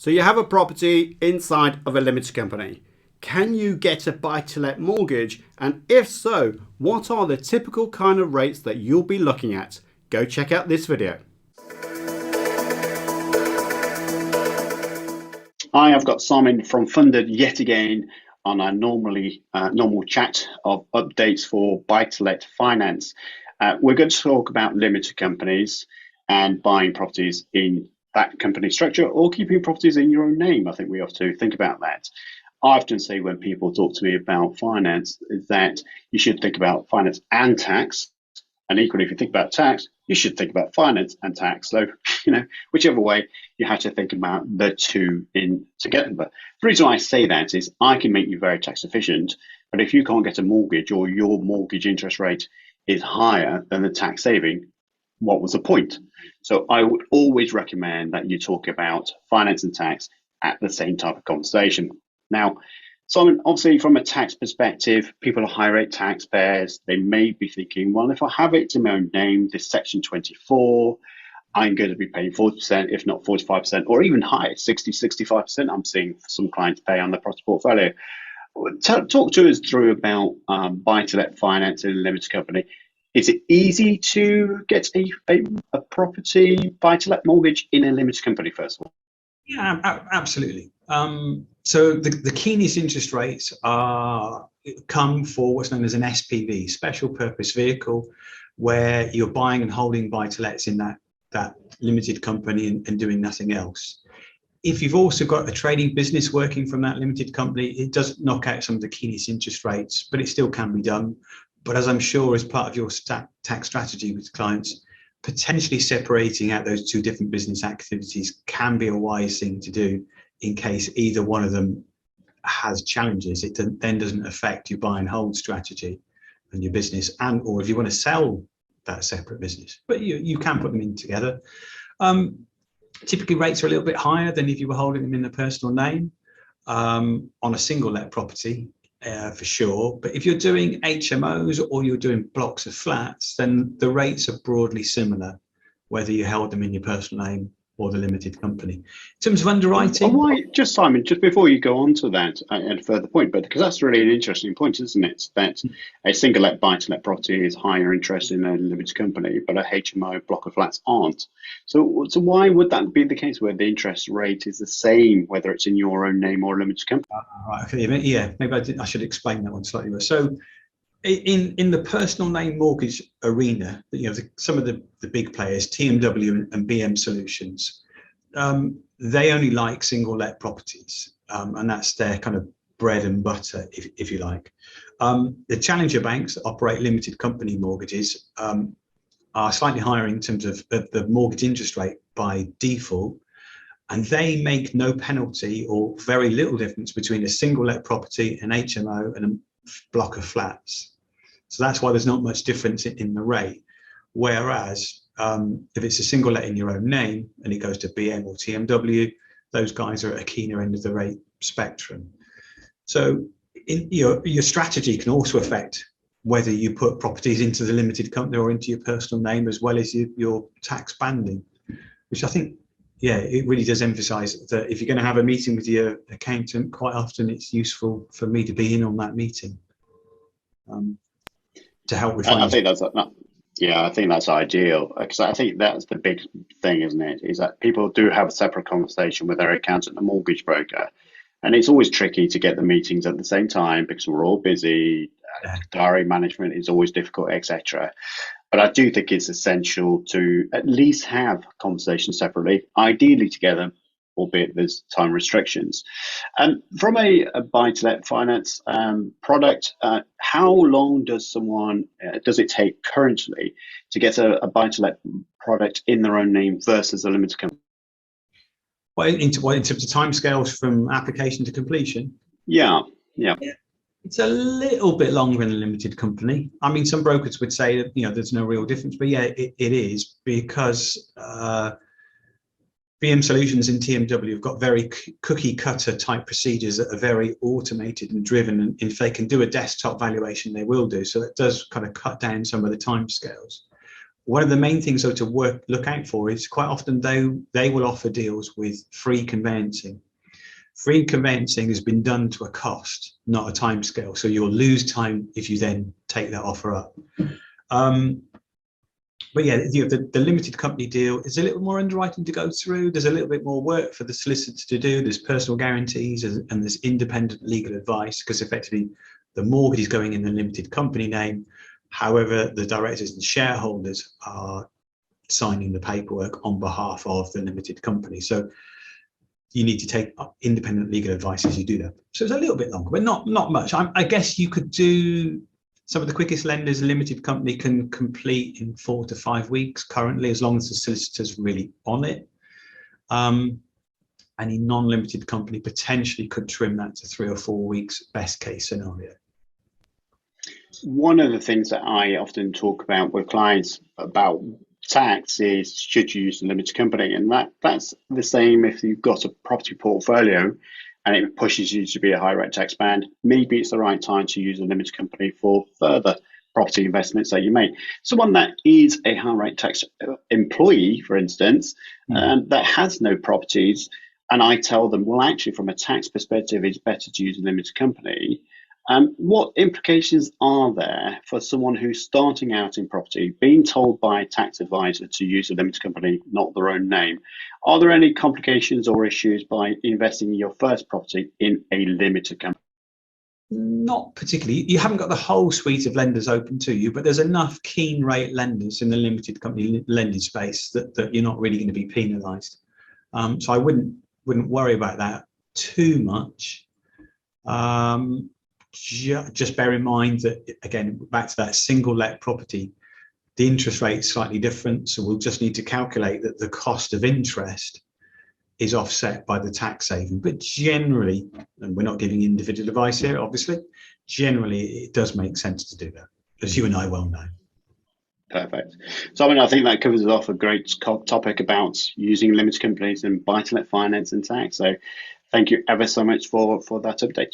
So you have a property inside of a limited company. Can you get a buy-to-let mortgage? And if so, what are the typical kind of rates that you'll be looking at? Go check out this video. Hi, I've got Simon from Funded yet again on our normal chat of updates for buy-to-let finance. We're going to talk about limited companies and buying properties in that company structure or keeping properties in your own name. I think we have to think about that. I often say when people talk to me about finance is that you should think about finance and tax. And equally, if you think about tax, you should think about finance and tax. So, whichever way, you have to think about the two in together. But the reason I say that is I can make you very tax efficient, but if you can't get a mortgage or your mortgage interest rate is higher than the tax saving, what was the point? So I would always recommend that you talk about finance and tax at the same type of conversation. Now, Simon, obviously from a tax perspective, people are high rate taxpayers. They may be thinking, well, if I have it in my own name, this section 24, I'm going to be paying 40%, if not 45%, or even higher, 60, 65%. I'm seeing some clients pay on their property portfolio. Talk to us through about buy-to-let finance in a limited company. Is it easy to get a property buy-to-let mortgage in a limited company, first of all? Yeah, absolutely. So the keenest interest rates come for what's known as an SPV, special purpose vehicle, where you're buying and holding buy-to-lets in that limited company and doing nothing else. If you've also got a trading business working from that limited company, it does knock out some of the keenest interest rates, but it still can be done. But as I'm sure as part of your tax strategy with clients, potentially separating out those two different business activities can be a wise thing to do in case either one of them has challenges. It then doesn't affect your buy and hold strategy and your business, and or if you want to sell that separate business, but you can put them in together. Typically rates are a little bit higher than if you were holding them in a personal name on a single let property. For sure, but if you're doing HMOs or you're doing blocks of flats, then the rates are broadly similar, whether you held them in your personal name or the limited company. In terms of underwriting, why, just Simon, just before you go on to that at a further point, but because that's really an interesting point, isn't it? That a single let buy-to-let property is higher interest in a limited company, but a HMO block of flats aren't. So why would that be the case where the interest rate is the same, whether it's in your own name or a limited company? Right, okay, yeah, maybe I should explain that one slightly more. So in the personal name mortgage arena, some of the big players, TMW and BM Solutions, they only like single let properties, and that's their kind of bread and butter, if you like. The challenger banks that operate limited company mortgages are slightly higher in terms of the mortgage interest rate by default, and they make no penalty or very little difference between a single let property, an HMO, and a block of flats. So that's why there's not much difference in the rate. Whereas if it's a single let in your own name and it goes to BM or TMW, those guys are at a keener end of the rate spectrum. So your strategy can also affect whether you put properties into the limited company or into your personal name, as well as your tax banding, which I think, yeah, it really does emphasize that if you're going to have a meeting with your accountant, quite often it's useful for me to be in on that meeting to help with I think that's ideal, because I think that's the big thing, isn't it? Is that people do have a separate conversation with their accountant and mortgage broker, and it's always tricky to get the meetings at the same time because we're all busy. Diary management is always difficult, etc. But I do think it's essential to at least have conversations separately, ideally together, albeit there's time restrictions. From a buy-to-let finance product, how long does it take currently to get a buy-to-let product in their own name versus a limited company? Well, in terms of timescales from application to completion? Yeah. It's a little bit longer in a limited company. I mean, some brokers would say that there's no real difference, but yeah, it is, because BM Solutions and TMW have got very cookie cutter type procedures that are very automated and driven, and if they can do a desktop valuation, they will do. So it does kind of cut down some of the timescales. One of the main things though to look out for is quite often they will offer deals with free conveyancing. Free conveyancing has been done to a cost, not a timescale. So you'll lose time if you then take that offer up. But yeah, the limited company deal is a little more underwriting to go through. There's a little bit more work for the solicitor to do. There's personal guarantees and there's independent legal advice, because effectively the mortgage is going in the limited company name. However, the directors and shareholders are signing the paperwork on behalf of the limited company. So you need to take independent legal advice as you do that. So it's a little bit longer, but not much. I guess you could do some of the quickest lenders. A limited company can complete in 4 to 5 weeks currently, as long as the solicitor's really on it. Any non-limited company potentially could trim that to 3 or 4 weeks, best case scenario. One of the things that I often talk about with clients about tax is, should you use a limited company? And that's the same if you've got a property portfolio and it pushes you to be a high rate tax band. Maybe it's the right time to use a limited company for further property investments that you make. Someone that is a high rate tax employee, for instance, that has no properties, and I tell them, well, actually, from a tax perspective, it's better to use a limited company. What implications are there for someone who's starting out in property, being told by a tax advisor to use a limited company, not their own name? Are there any complications or issues by investing in your first property in a limited company? Not particularly. You haven't got the whole suite of lenders open to you, but there's enough keen rate lenders in the limited company lending space that you're not really going to be penalised. So I wouldn't worry about that too much. Just bear in mind that, again, back to that single let property, the interest rate is slightly different. So we'll just need to calculate that the cost of interest is offset by the tax saving. But generally, and we're not giving individual advice here, obviously, generally it does make sense to do that, as you and I well know. Perfect. So I think that covers off a great topic about using limited companies and buy-to-let finance and tax. So thank you ever so much for that update.